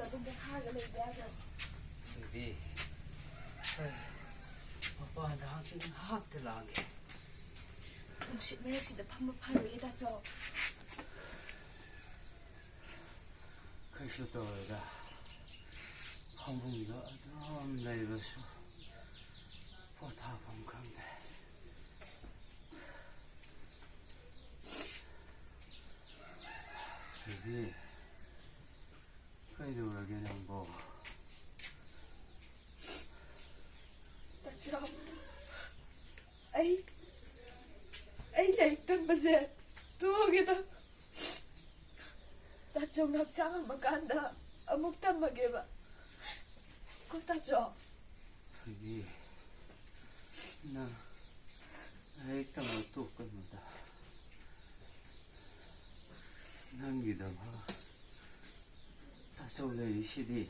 ꯑꯗꯨꯝ ꯄꯣꯊꯥꯔꯒ ꯂꯩꯕ ꯌꯥꯗ꯭ꯔꯣ? ꯊꯣꯏꯕꯤ, ꯃꯄꯥꯟꯗ ꯍꯛꯆꯤꯠ ꯉꯥꯏꯍꯥꯛꯇ ꯂꯥꯡꯒꯦ. ꯅꯨꯡꯁꯤꯠ ꯃꯔꯛꯁꯤꯗ ꯐꯝꯕ ꯐꯔꯣꯏꯌꯦ ꯇꯥꯆꯧ. ꯀꯩꯁꯨ ꯇꯧꯔꯣꯏꯗ. ꯐꯃꯨꯡꯗ ꯑꯗꯨꯝ ꯂꯩꯕꯁꯨ ꯄꯣꯊꯥꯐꯝ ꯈꯪꯗꯦ. ꯊꯣꯏꯕꯤ, ꯀꯩꯗꯧꯔꯒꯦ ꯅꯪꯕꯣ? ꯇꯥꯆꯧ, ꯑꯩ ꯂꯥꯏꯔꯤꯛ ꯇꯝꯕꯁꯦ ꯇꯣꯛꯑꯒꯦꯗ. ꯇꯥꯆꯧꯅ ꯍꯛꯆꯥꯡ ꯉꯝꯃꯀꯥꯟꯗ ꯑꯃꯨꯛ ꯇꯝꯃꯒꯦꯕ. ꯀꯣ ꯇꯥꯆꯧ? ꯊꯣꯏꯕꯤ, ꯅꯪ ꯂꯥꯏꯔꯤꯛ ꯇꯝꯕ ꯇꯣꯛꯀꯅꯨꯗ. ꯅꯪꯒꯤꯗꯃꯛ ꯇꯥꯆꯧ ꯂꯩꯔꯤꯁꯤꯗꯤ.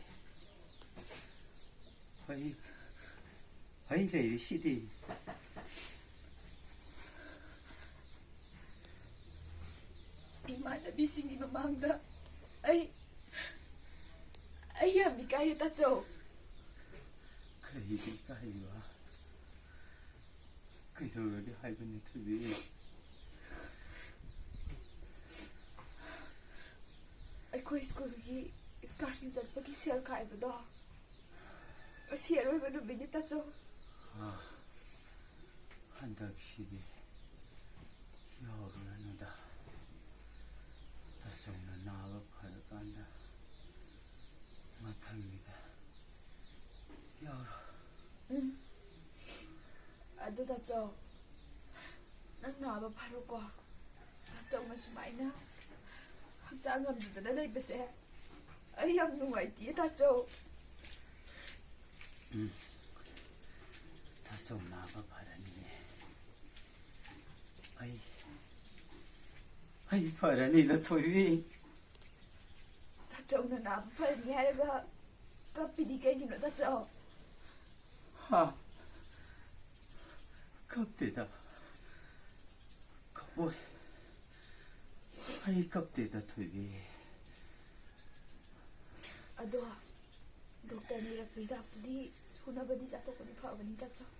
ꯑꯩ ꯂꯩꯔꯤꯁꯤꯗꯤ. 이만나비싱이 맘마한다. 아이 미까이 따죠. 그리기 까이와 그들에게 할머니 TV. ꯑꯩꯈꯣꯏ ꯁ꯭ꯀꯨꯜꯒꯤ ꯑꯦꯛꯁꯀꯔꯁꯟ ꯆꯠꯄꯒꯤ ꯁꯦꯜ ꯈꯥꯏꯕꯗꯣ ꯑꯁꯤ ꯑꯔꯣꯏꯕ ꯅꯨꯃꯤꯠꯅꯤ ꯇꯥꯆꯧ. ꯍꯟꯗꯛꯁꯤꯗꯤ ꯌꯥꯎꯔꯨꯔꯅꯨꯗ. ꯇꯥꯆꯧꯅ ꯅꯥꯕ ꯐꯔꯀꯥꯟꯗ ꯃꯊꯪꯒꯤꯗ ꯌꯥꯎꯔꯣ. ꯑꯗꯨ ꯇꯥꯆꯧ, ꯅꯪ ꯅꯥꯕ ꯐꯔꯣꯀꯣ. ꯇꯥꯆꯧꯅ ꯁꯨꯃꯥꯏꯅ ꯍꯛꯆꯥꯡ ꯉꯝꯗꯗꯅ ꯂꯩꯕꯁꯦ ꯑꯩ ꯌꯥꯝ ꯅꯨꯡꯉꯥꯏꯇꯦ ꯇꯥꯆꯧ. ꯇꯥꯆꯧ ꯅꯥꯕ ꯐꯔꯅꯤꯌꯦ. ꯑꯩ ꯐꯔꯅꯤꯗ ꯊꯣꯏꯕꯤ. ꯇꯥꯆꯧꯅ ꯅꯥꯕ ꯐꯔꯅꯤ ꯍꯥꯏꯔꯒ ꯀꯞꯄꯤꯗꯤ ꯀꯩꯒꯤꯅꯣ ꯇꯥꯆꯧ? ꯀꯞꯇꯦꯗ. ꯀꯞꯄꯣꯏ. ꯑꯩ ꯀꯞꯇꯦꯗ ꯊꯣꯏꯕꯤ. ꯑꯗꯣ ꯗꯣꯛꯇꯔꯅ ꯏꯔꯛꯄ ꯍꯤꯗꯥꯛꯇꯨꯗꯤ ꯁꯨꯅꯕꯗꯤ ꯆꯥꯊꯣꯛꯄꯗꯤ ꯐꯕꯅꯤ ꯇꯥꯆꯧ.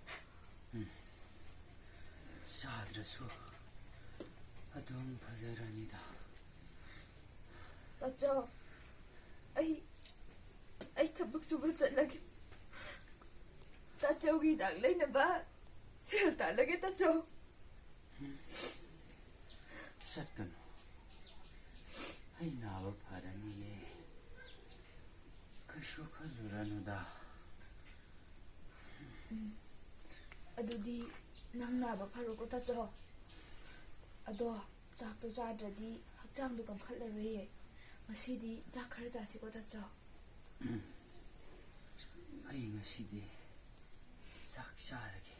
ꯆꯥꯗ꯭ꯔꯁꯨ ꯑꯗꯨꯝ ꯐꯖꯔꯅꯤꯗ. ꯇꯥꯆꯧ, ꯑꯩ ꯊꯕꯛ ꯁꯨꯕ ꯆꯠꯂꯒꯦ. ꯇꯥꯆꯧꯒꯤ ꯍꯤꯗꯥꯛ ꯂꯩꯅꯕ ꯁꯦꯜ ꯇꯥꯜꯂꯒꯦ ꯇꯥꯆꯧ. ꯆꯠꯀꯅꯨ. ꯑꯩ ꯅꯥꯕ ꯐꯔꯅꯤꯌꯦ. ꯀꯩꯁꯨ ꯈꯜꯂꯨꯔꯅꯨꯗ. ꯑꯗꯨꯗꯤ ꯅꯪ ꯅꯥꯕ ꯐꯔꯣꯀꯣ ꯇꯥꯆꯧ. ꯑꯗꯣ ꯆꯥꯛꯇꯣ ꯆꯥꯗ꯭ꯔꯗꯤ ꯍꯛꯆꯥꯡꯗꯣ ꯀꯟꯈꯠꯂꯔꯣꯏꯌꯦ. ꯉꯁꯤꯗꯤ ꯆꯥꯛ ꯈꯔ ꯆꯥꯁꯤꯀꯣ ꯇꯥꯆꯧ. ꯑꯩ ꯉꯁꯤꯗꯤ ꯆꯥꯛ ꯆꯥꯔꯒꯦ.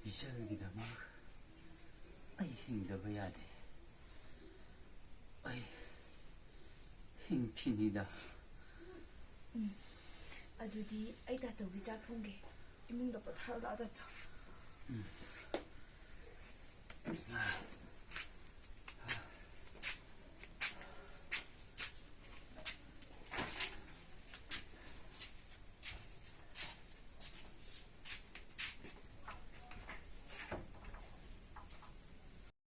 ꯏꯆꯜꯒꯤꯗꯃꯛ ꯑꯩ ꯍꯤꯡꯗꯕ ꯌꯥꯗꯦ. ꯑꯩ ꯍꯤꯡꯈꯤꯅꯤꯗ. ꯑꯗꯨꯗꯤ ꯑꯩ ꯇꯥꯆꯧꯒꯤ ꯆꯥꯛ ꯊꯣꯡꯒꯦ. ꯏꯃꯨꯡꯗ ꯄꯣꯊꯥꯔꯣ ꯂꯥꯛꯑꯣ ꯇꯥꯆꯧ.